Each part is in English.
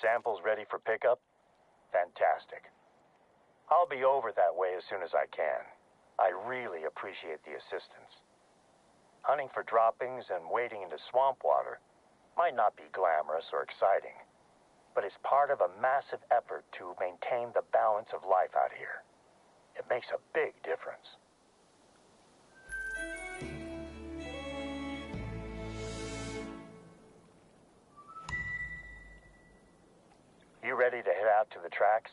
samples ready for pickup? Fantastic. I'll be over that way as soon as I can. I really appreciate the assistance. Hunting for droppings and wading into swamp water might not be glamorous or exciting, but it's part of a massive effort to maintain the balance of life out here. It makes a big difference. You ready to head out to the tracks?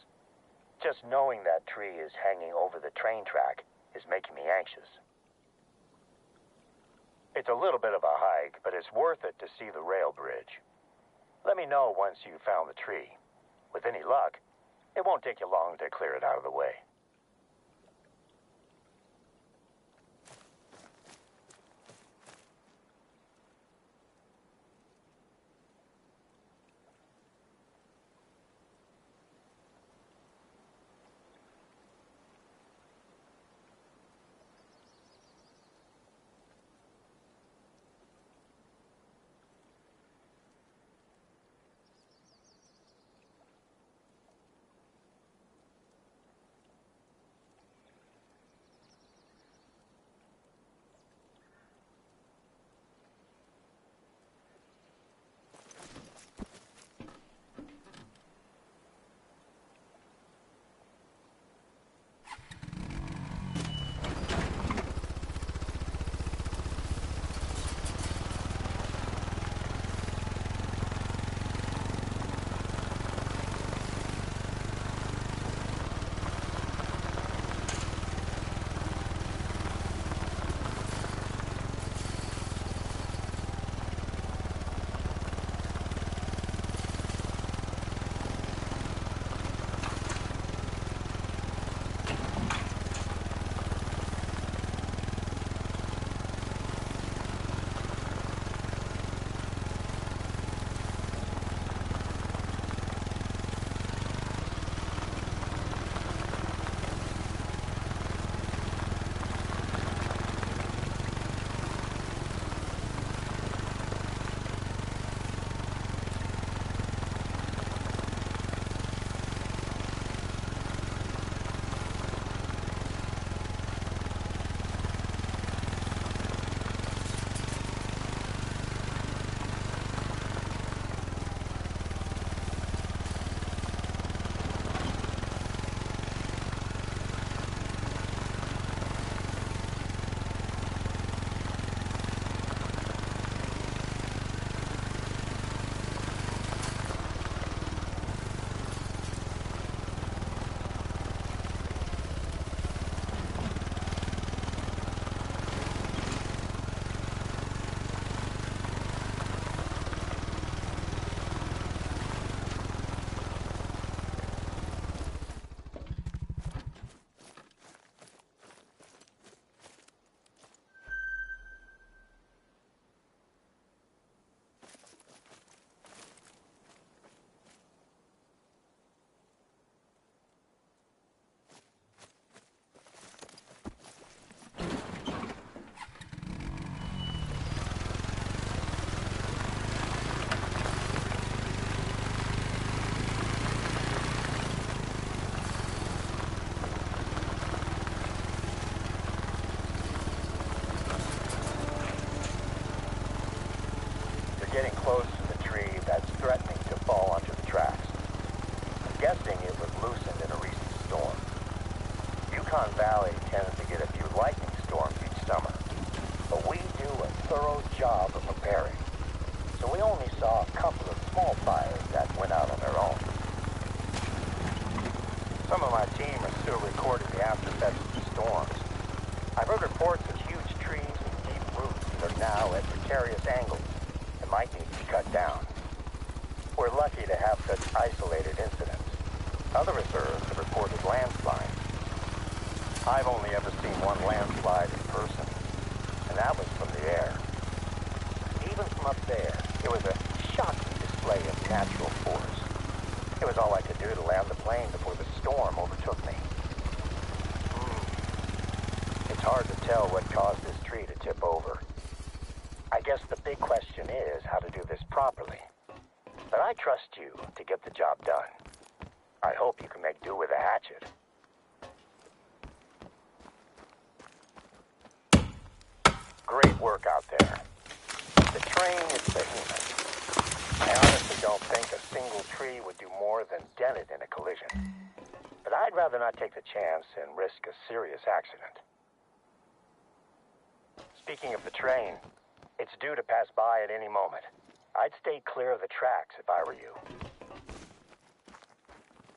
Just knowing that tree is hanging over the train track is making me anxious. It's a little bit of a hike, but it's worth it to see the rail bridge. Let me know once you've found the tree. With any luck, it won't take you long to clear it out of the way. Getting close to the tree that's threatening to fall onto the tracks. I'm guessing it was loosened in a recent storm. Yukon Valley tends to get a few lightning storms each summer, but we do a thorough job of preparing, so we only saw a couple of small fires that went out on their own. Some of my team are still recording the aftereffects of the storms. I've heard reports of huge trees with deep roots that are now at precarious angles and might need to be cut down. We're lucky to have such isolated incidents. Other reserves have reported landslides. I've only ever seen one landslide in person, and that was from the air. Even from up there, it was a shocking display of natural force. It was all I could do to land the plane before the storm overtook me. It's hard to tell what caused this tree to tip over. I guess the big question is how to do this properly. But I trust you to get the job done. I hope you can make do with a hatchet. Great work out there. The train is behemoth. I honestly don't think a single tree would do more than dent it in a collision. But I'd rather not take the chance and risk a serious accident. Speaking of the train, it's due to pass by at any moment. I'd stay clear of the tracks if I were you.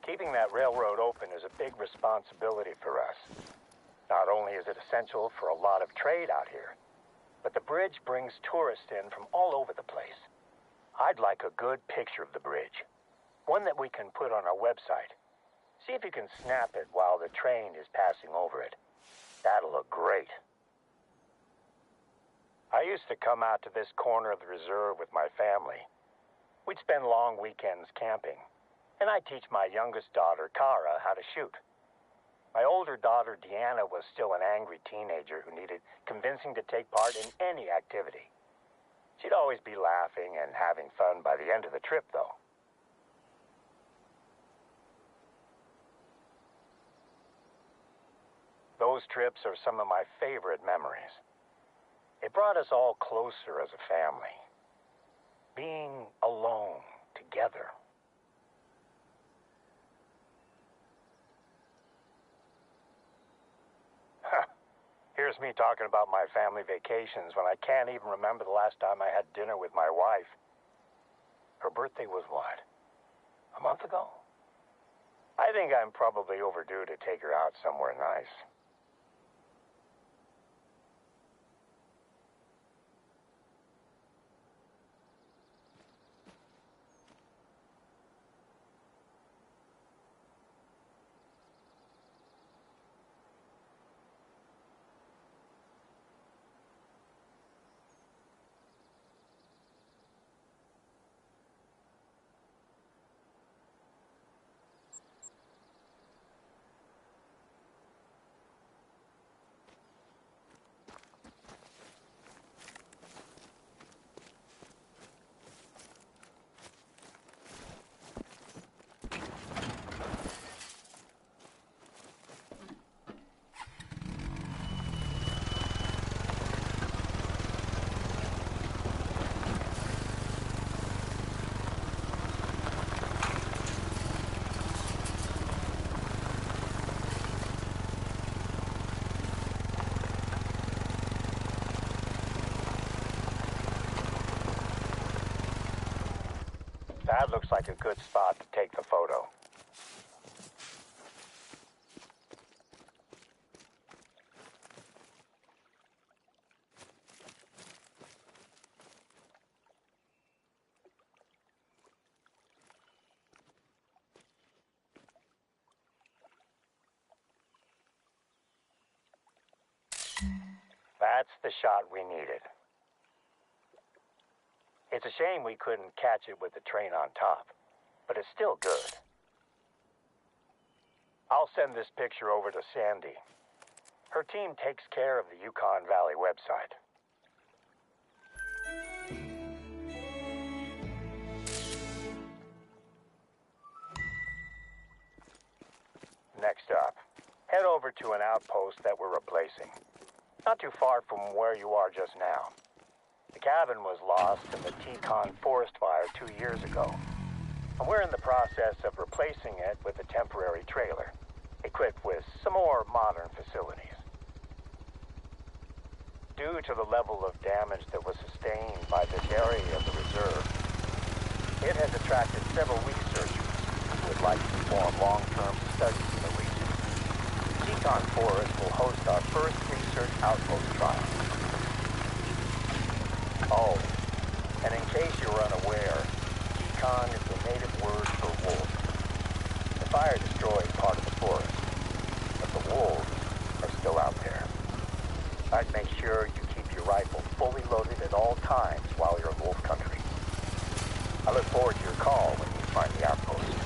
Keeping that railroad open is a big responsibility for us. Not only is it essential for a lot of trade out here, but the bridge brings tourists in from all over the place. I'd like a good picture of the bridge, one that we can put on our website. See if you can snap it while the train is passing over it. That'll look great. I used to come out to this corner of the reserve with my family. We'd spend long weekends camping, and I'd teach my youngest daughter, Kara, how to shoot. My older daughter, Deanna, was still an angry teenager who needed convincing to take part in any activity. She'd always be laughing and having fun by the end of the trip, though. Those trips are some of my favorite memories. It brought us all closer as a family. Being alone together. Here's me talking about my family vacations when I can't even remember the last time I had dinner with my wife. Her birthday was what? A month ago? I think I'm probably overdue to take her out somewhere nice. That looks like a good spot to take the photo. That's the shot we needed. It's a shame we couldn't catch it with the train on top, but it's still good. I'll send this picture over to Sandy. Her team takes care of the Yukon Valley website. Next up, head over to an outpost that we're replacing. Not too far from where you are just now. The cabin was lost in the Teton forest fire 2 years ago, and we're in the process of replacing it with a temporary trailer, equipped with some more modern facilities. Due to the level of damage that was sustained by this area of the reserve, it has attracted several researchers who would like to perform long-term studies in the region. Teton Forest will host our first research outpost trial. Oh, and in case you were unaware, Teton is the native word for wolf. The fire destroyed part of the forest, but the wolves are still out there. I'd make sure you keep your rifle fully loaded at all times while you're in wolf country. I look forward to your call when you find the outpost.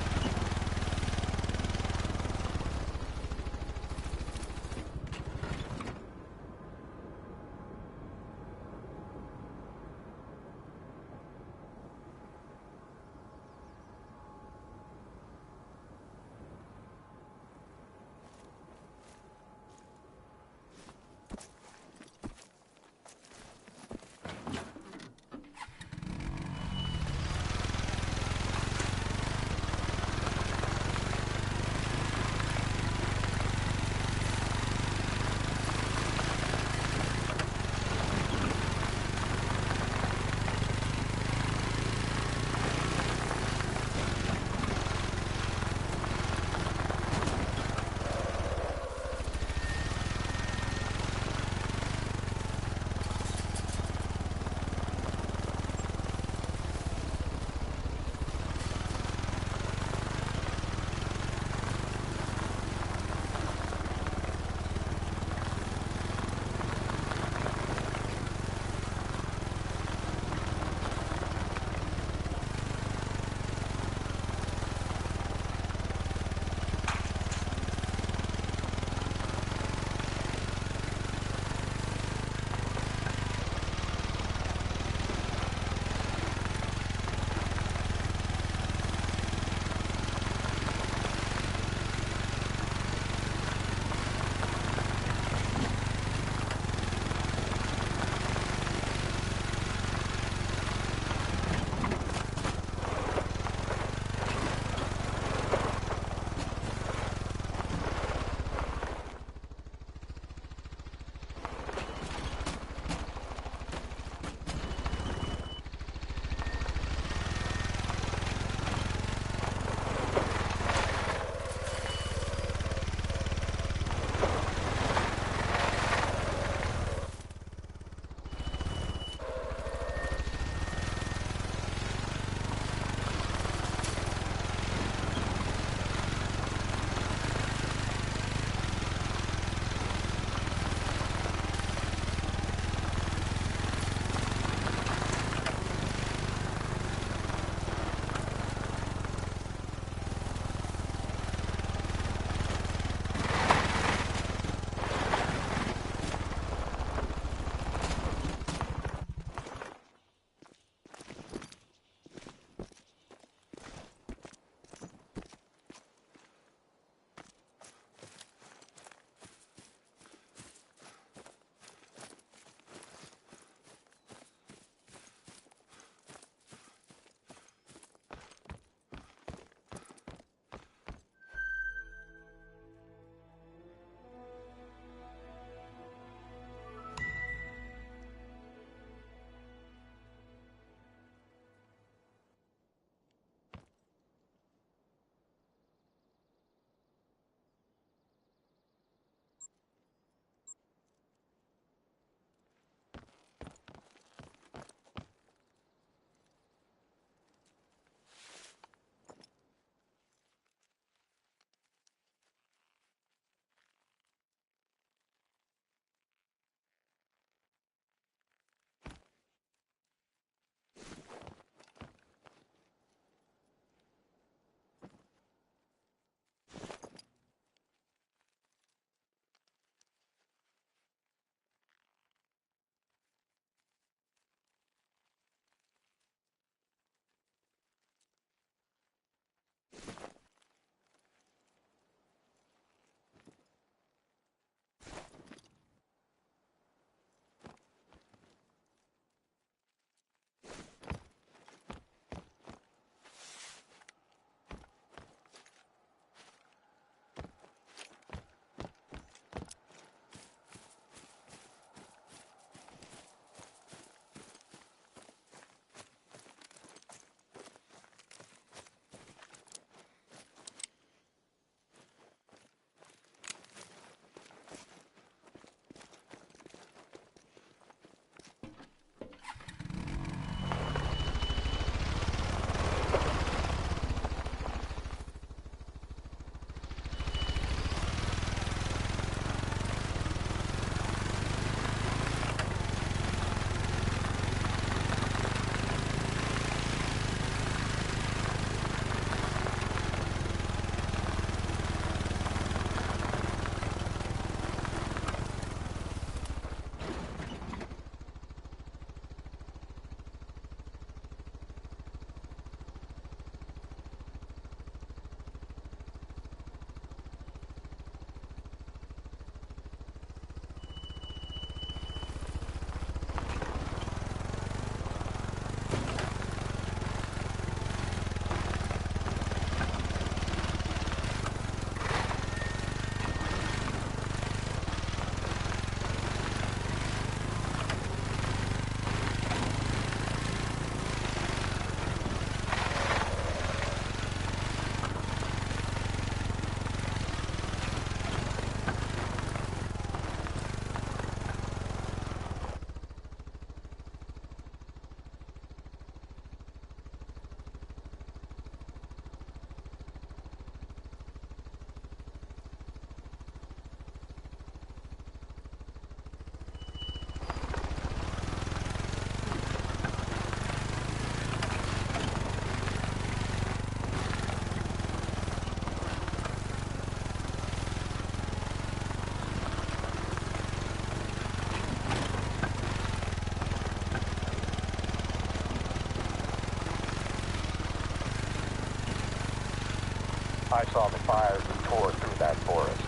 I saw the fires that tore through that forest,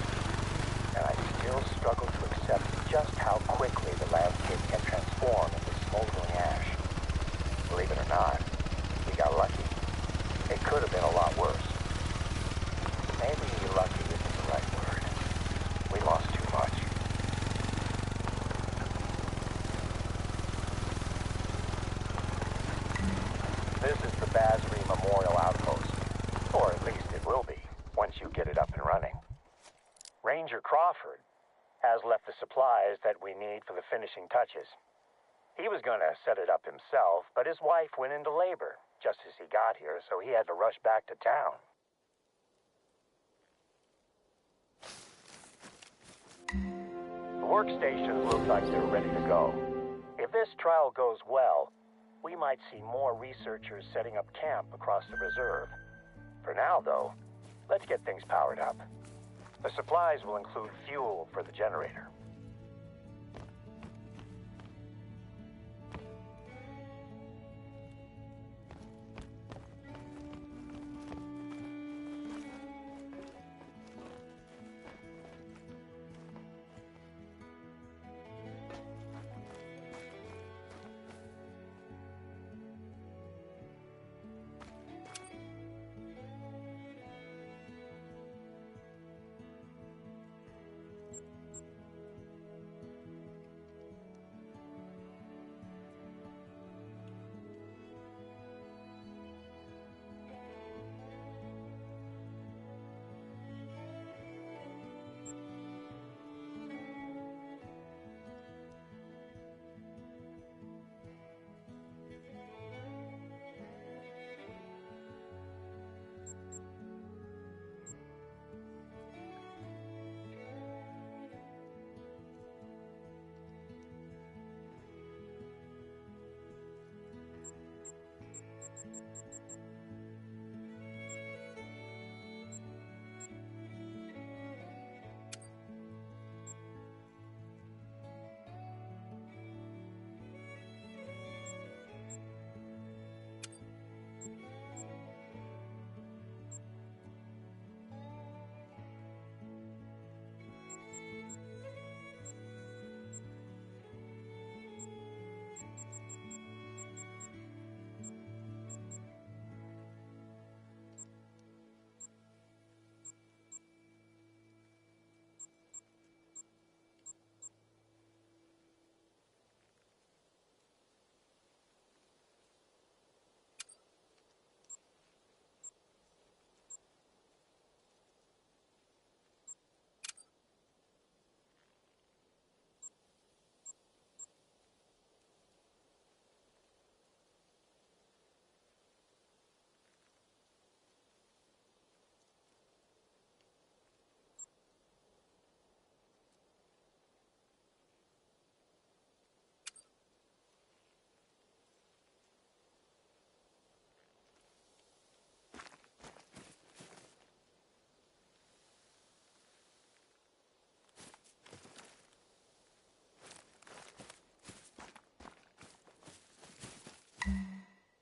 and I still struggle to accept just how quickly the landscape can transform into smoldering ash. Believe it or not, we got lucky. It could have been a lot worse. Maybe lucky isn't the right word. We lost too much. This is the Basri Memorial Outpost, or at least it will be, once you get it up and running. Ranger Crawford has left the supplies that we need for the finishing touches. He was going to set it up himself, but his wife went into labor just as he got here, so he had to rush back to town. The workstations look like they're ready to go. If this trial goes well, we might see more researchers setting up camp across the reserve. For now, though, let's get things powered up. The supplies will include fuel for the generator.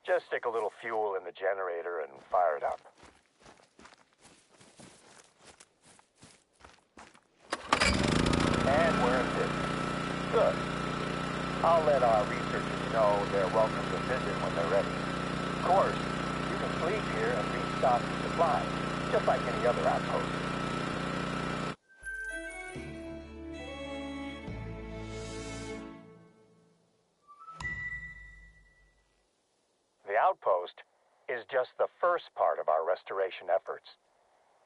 Just stick a little fuel in the generator and fire it up. And we're in business. Good. I'll let our researchers know they're welcome to visit when they're ready. Of course, you can sleep here and restock the supplies, just like any other outpost. The outpost is just the first part of our restoration efforts.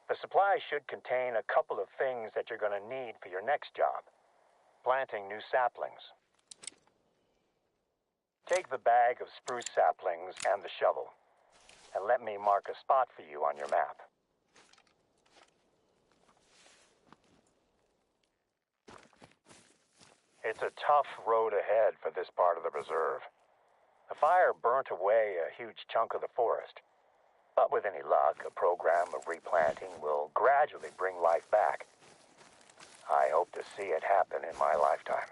The supplies should contain a couple of things that you're going to need for your next job. Planting new saplings. Take the bag of spruce saplings and the shovel, and let me mark a spot for you on your map. It's a tough road ahead for this part of the reserve. The fire burnt away a huge chunk of the forest. But with any luck, a program of replanting will gradually bring life back. I hope to see it happen in my lifetime.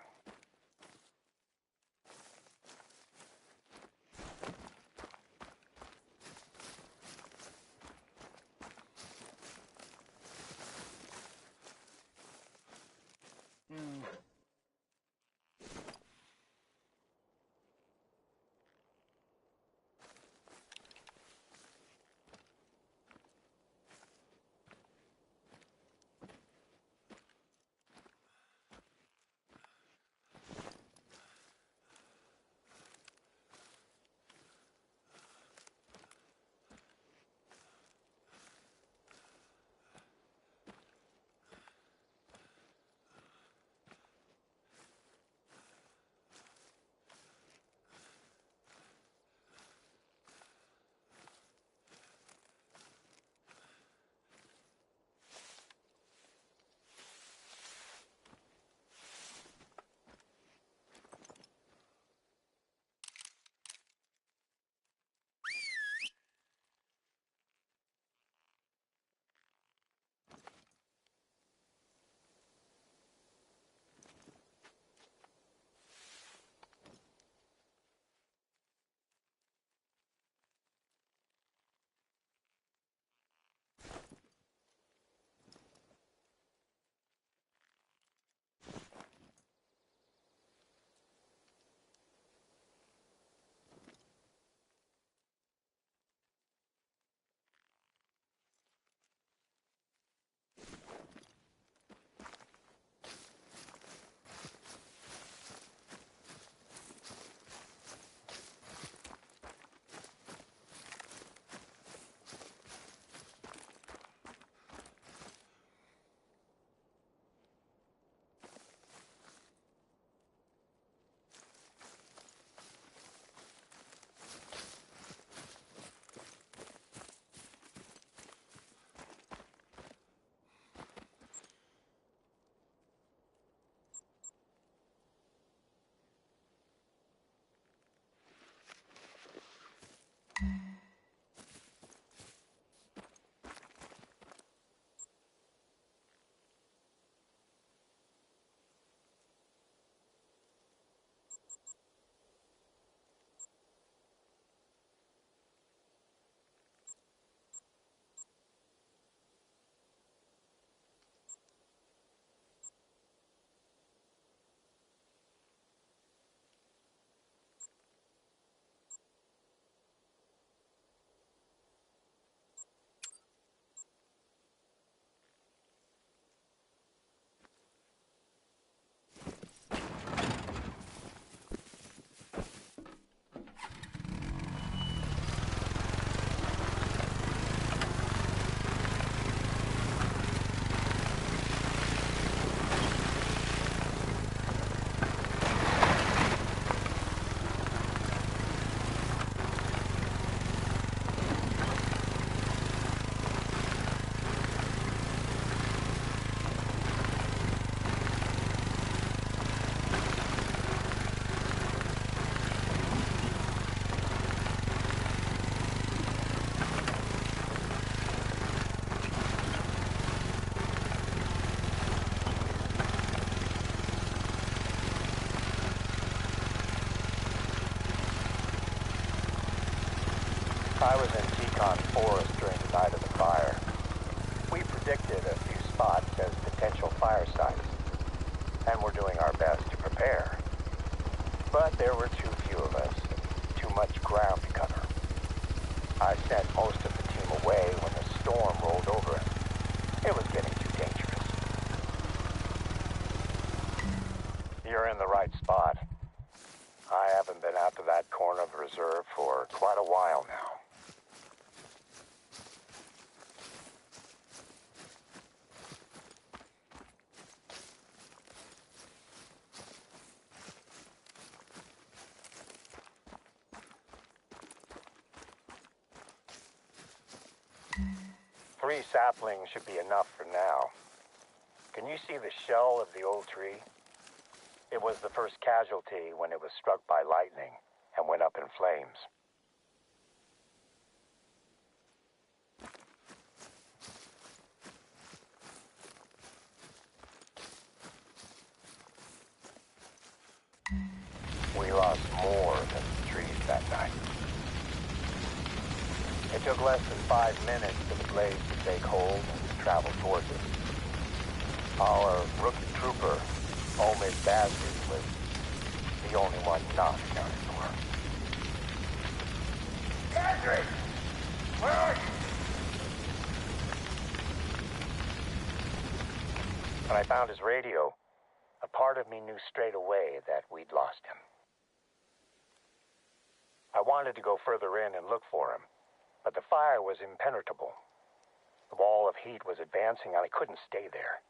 I was in Teton Forest during the night of the fire. We predicted a few spots as potential fire sites, and we're doing our best to prepare. But there were too few of us, and too much ground to cover. I sent most of the team away when the storm rolled over us. It was getting too dangerous. You're in the right spot. I haven't been out to that corner of the reserve for quite a while now. Three saplings should be enough for now. Can you see the shell of the old tree? It was the first casualty when it was struck by lightning and went up in flames. We lost more than the trees that night. It took less than 5 minutes for the blaze to take hold and travel towards us. Our rookie trooper, Omid Basri, was the only one not accounted for. Basri! Where are you? When I found his radio, a part of me knew straight away that we'd lost him. I wanted to go further in and look for him, but the fire was impenetrable. The wall of heat was advancing and I couldn't stay there.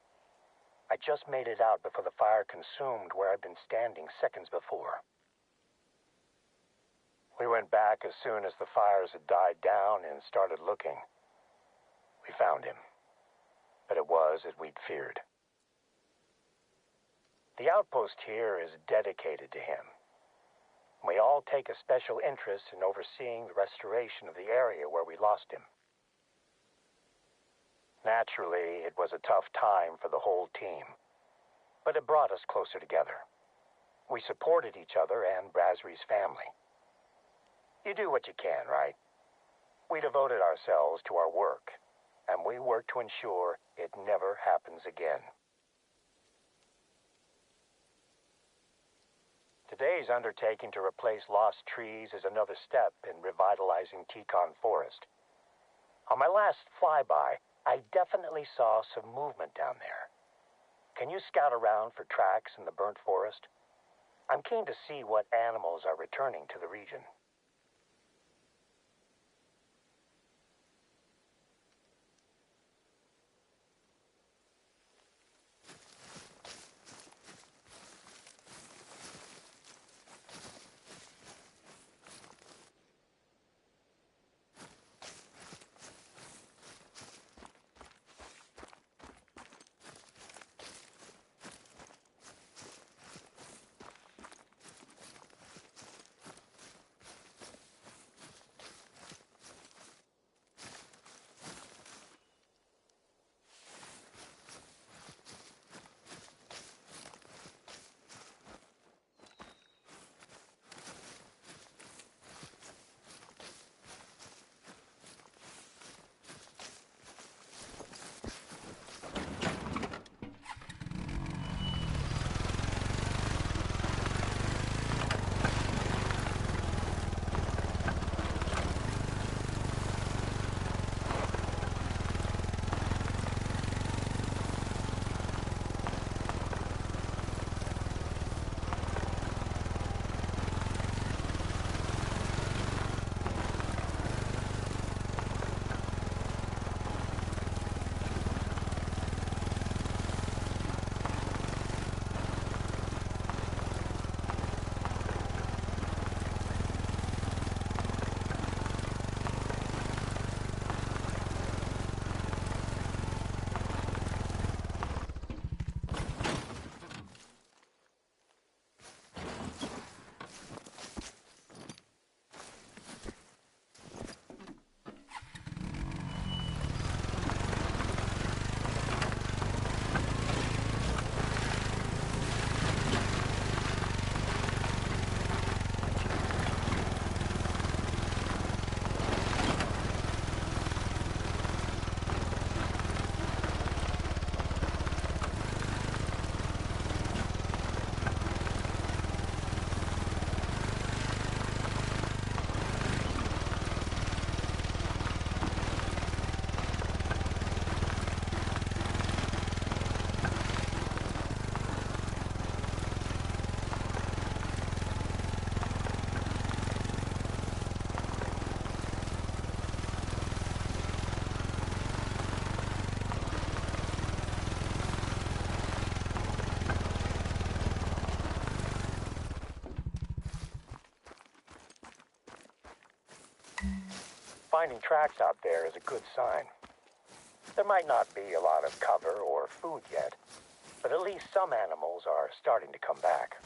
I just made it out before the fire consumed where I'd been standing seconds before. We went back as soon as the fires had died down and started looking. We found him, but it was as we'd feared. The outpost here is dedicated to him. We all take a special interest in overseeing the restoration of the area where we lost him. Naturally, it was a tough time for the whole team, but it brought us closer together. We supported each other and Basri's family. You do what you can, right? We devoted ourselves to our work, and we worked to ensure it never happens again. Today's undertaking to replace lost trees is another step in revitalizing Teton Forest. On my last flyby, I definitely saw some movement down there. Can you scout around for tracks in the burnt forest? I'm keen to see what animals are returning to the region. Finding tracks out there is a good sign. There might not be a lot of cover or food yet, but at least some animals are starting to come back.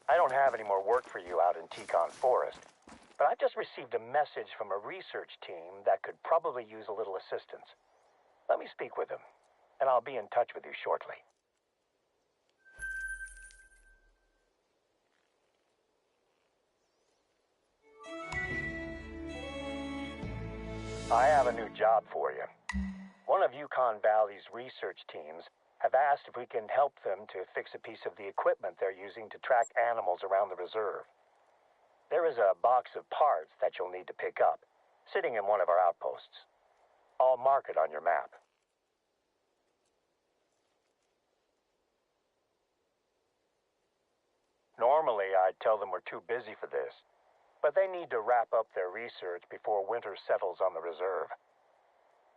I don't have any more work for you out in Teton Forest, but I've just received a message from a research team that could probably use a little assistance. Let me speak with them, and I'll be in touch with you shortly. I have a new job for you. One of Yukon Valley's research teams have asked if we can help them to fix a piece of the equipment they're using to track animals around the reserve. There is a box of parts that you'll need to pick up, sitting in one of our outposts. I'll mark it on your map. Normally, I'd tell them we're too busy for this, but they need to wrap up their research before winter settles on the reserve.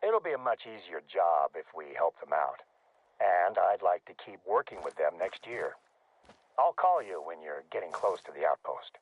It'll be a much easier job if we help them out, and I'd like to keep working with them next year. I'll call you when you're getting close to the outpost.